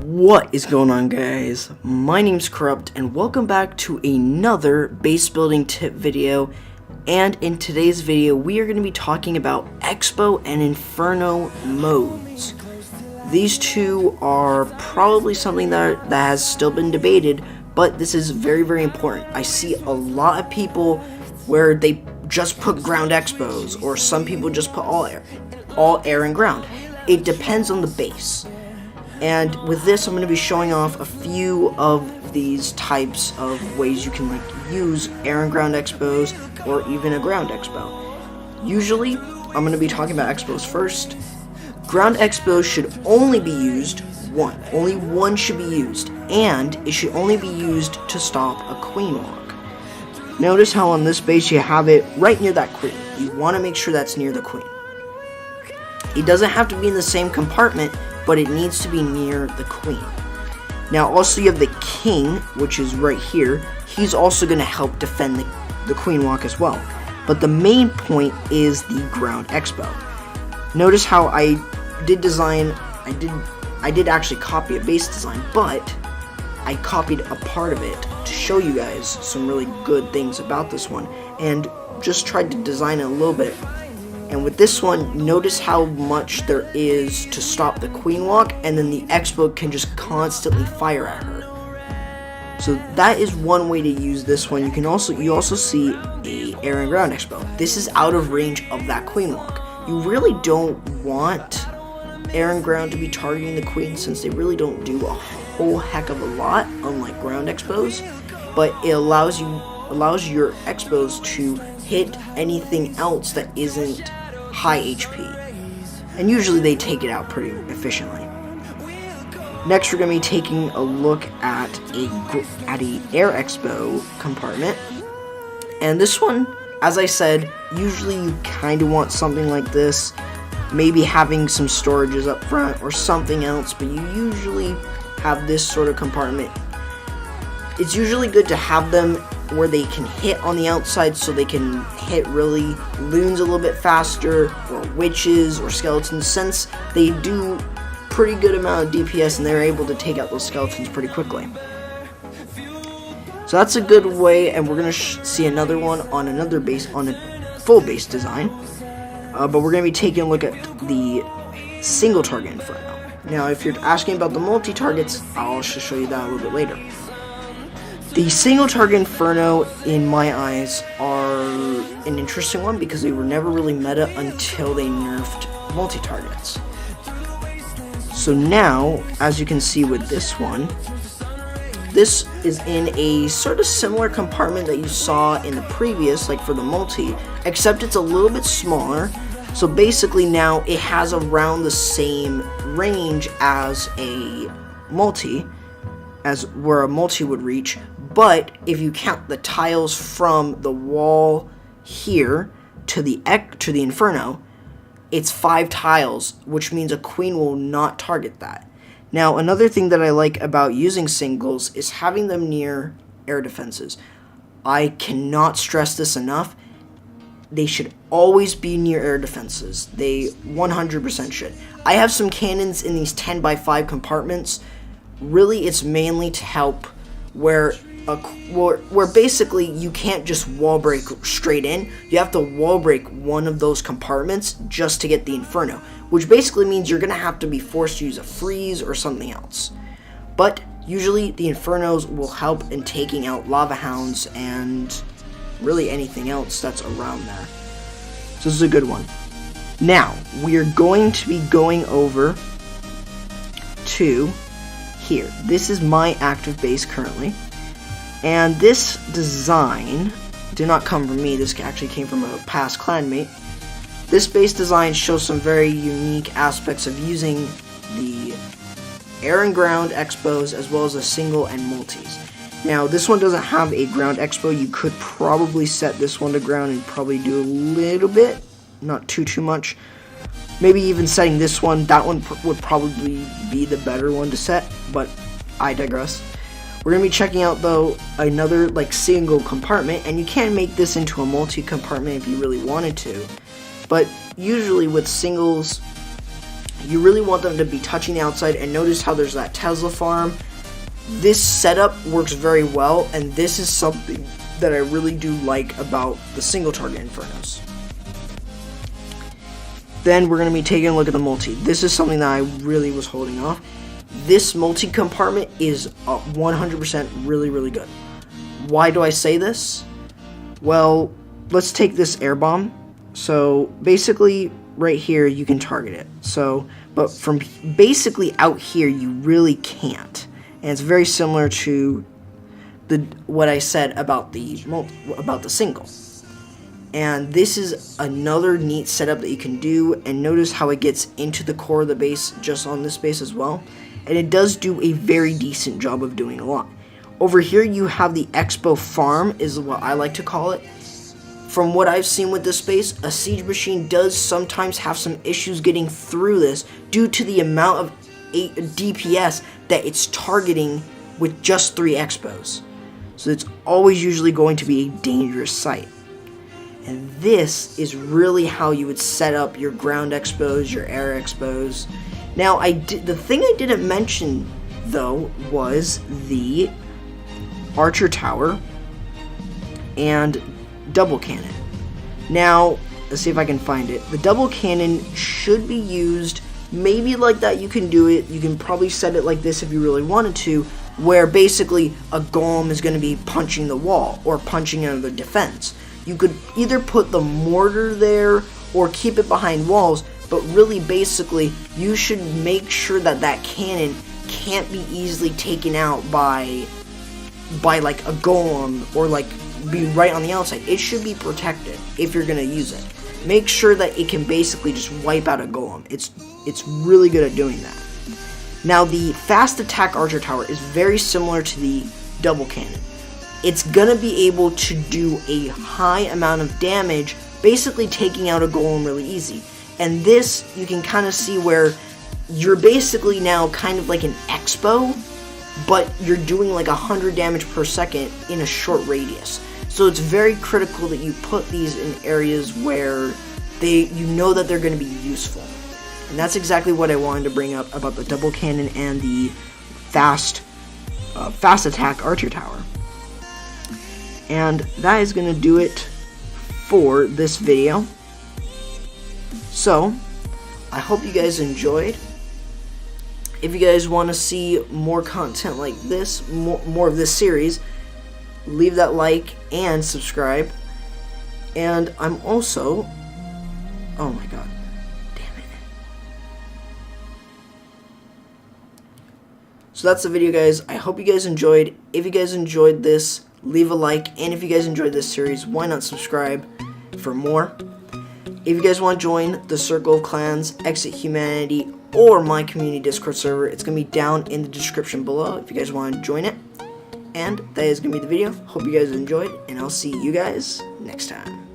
What is going on, guys? My name's Corrupt and welcome back to another base building tip video. And in today's video we are going to be talking about Expo and Inferno modes. These two are probably something that has still been debated, but this is very important. I see a lot of people where they just put ground Expos, or some people just put all air and ground. It depends on the base. And with this, I'm going to be showing off a few of these types of ways you can use air and ground Expos, or even a ground Expo. Usually, I'm going to be talking about Expos first. Ground Expos should only be used one. Only one should be used, and it should only be used to stop a queen walk. Notice how on this base you have it right near that queen. You want to make sure that's near the queen. It doesn't have to be in the same compartment, but it needs to be near the queen. Now also you have the king, which is right here. He's also going to help defend the queen walk as well. But the main point is the ground Expo. Notice how I did actually copy a base design, but I copied a part of it to show you guys some really good things about this one, and just tried to design it a little bit. And with this one, notice how much there is to stop the queen walk, and then the Expo can just constantly fire at her. So that is one way to use this one. You also see a air and ground Expo. This is out of range of that queen walk. You really don't want air and ground to be targeting the queen, since they really don't do a whole heck of a lot, unlike ground Expos. But it allows your Expos to hit anything else that isn't high HP, and usually they take it out pretty efficiently. Next, we're going to be taking a look at a air Expo compartment, and this one, as I said, usually you kind of want something like this, maybe having some storages up front or something else, but you usually have this sort of compartment. It's usually good to have them where they can hit on the outside, so they can hit really loons a little bit faster, or witches or skeletons, since they do pretty good amount of DPS and they're able to take out those skeletons pretty quickly. So that's a good way, and we're going to see another one on another base, on a full base design. But we're going to be taking a look at the single target Inferno. Now if you're asking about the multi-targets, I'll just show you that a little bit later. The single target Inferno, in my eyes, are an interesting one because they were never really meta until they nerfed multi-targets. So now, as you can see with this one, this is in a sort of similar compartment that you saw in the previous, like for the multi, except it's a little bit smaller. So basically now it has around the same range as a multi, as where a multi would reach. But if you count the tiles from the wall here to the Inferno, it's 5 tiles, which means a queen will not target that. Now, another thing that I like about using singles is having them near air defenses. I cannot stress this enough. They should always be near air defenses. They 100% should. I have some cannons in these 10x5 compartments. Really, it's mainly to help where basically you can't just wall break straight in. You have to wall break one of those compartments just to get the Inferno, which basically means you're going to have to be forced to use a freeze or something else. But usually the Infernos will help in taking out lava hounds and really anything else that's around there. So this is a good one. Now we are going to be going over to here. This is my active base currently. And this design did not come from me. This actually came from a past clanmate. This base design shows some very unique aspects of using the air and ground Expos as well as a single and multis. Now this one doesn't have a ground Expo. You could probably set this one to ground and probably do a little bit, not too much. Maybe even setting this one, that one would probably be the better one to set, but I digress. We're going to be checking out, though, another single compartment, and you can make this into a multi-compartment if you really wanted to. But usually with singles, You really want them to be touching the outside, and notice how there's that Tesla farm. This setup works very well, and this is something that I really do like about the single target Infernos. Then we're going to be taking a look at the multi. This is something that I really was holding off. This multi compartment is 100% really good. Why do I say this? Well, let's take this air bomb. So basically right here you can target it. So, but from basically out here you really can't. And it's very similar to what I said about the single. And this is another neat setup that you can do, and notice how it gets into the core of the base just on this base as well. And it does do a very decent job of doing a lot. Over here you have the expo farm, is what I like to call it. From what I've seen with this base, a siege machine does sometimes have some issues getting through this due to the amount of DPS that it's targeting with just 3 expos. So it's always usually going to be a dangerous site. And this is really how you would set up your ground expos, your air expos. Now, the thing I didn't mention, though, was the archer tower and double cannon. Now, let's see if I can find it. The double cannon should be used maybe like that. You can do it. You can probably set it like this if you really wanted to, where basically a golem is going to be punching the wall or punching another defense. You could either put the mortar there or keep it behind walls, but really basically you should make sure that that cannon can't be easily taken out by like a golem or like be right on the outside. It should be protected if you're going to use it. Make sure that it can basically just wipe out a golem. It's really good at doing that. Now, the fast attack archer tower is very similar to the double cannon. It's gonna be able to do a high amount of damage, basically taking out a golem really easy. And this, you can kind of see where you're basically now kind of like an expo, but you're doing like 100 damage per second in a short radius. So it's very critical that you put these in areas where you know that they're going to be useful. And that's exactly what I wanted to bring up about the double cannon and the fast attack archer tower. And that is going to do it for this video. So, I hope you guys enjoyed. If you guys want to see more content like this, more of this series, leave that like and subscribe. And I'm also... oh my god. Damn it. So that's the video, guys. I hope you guys enjoyed. If you guys enjoyed this, leave a like. And if you guys enjoyed this series, why not subscribe for more? If you guys want to join the Circle of Clans, Exit Humanity, or my community Discord server, it's going to be down in the description below if you guys want to join it. And that is going to be the video. Hope you guys enjoyed, and I'll see you guys next time.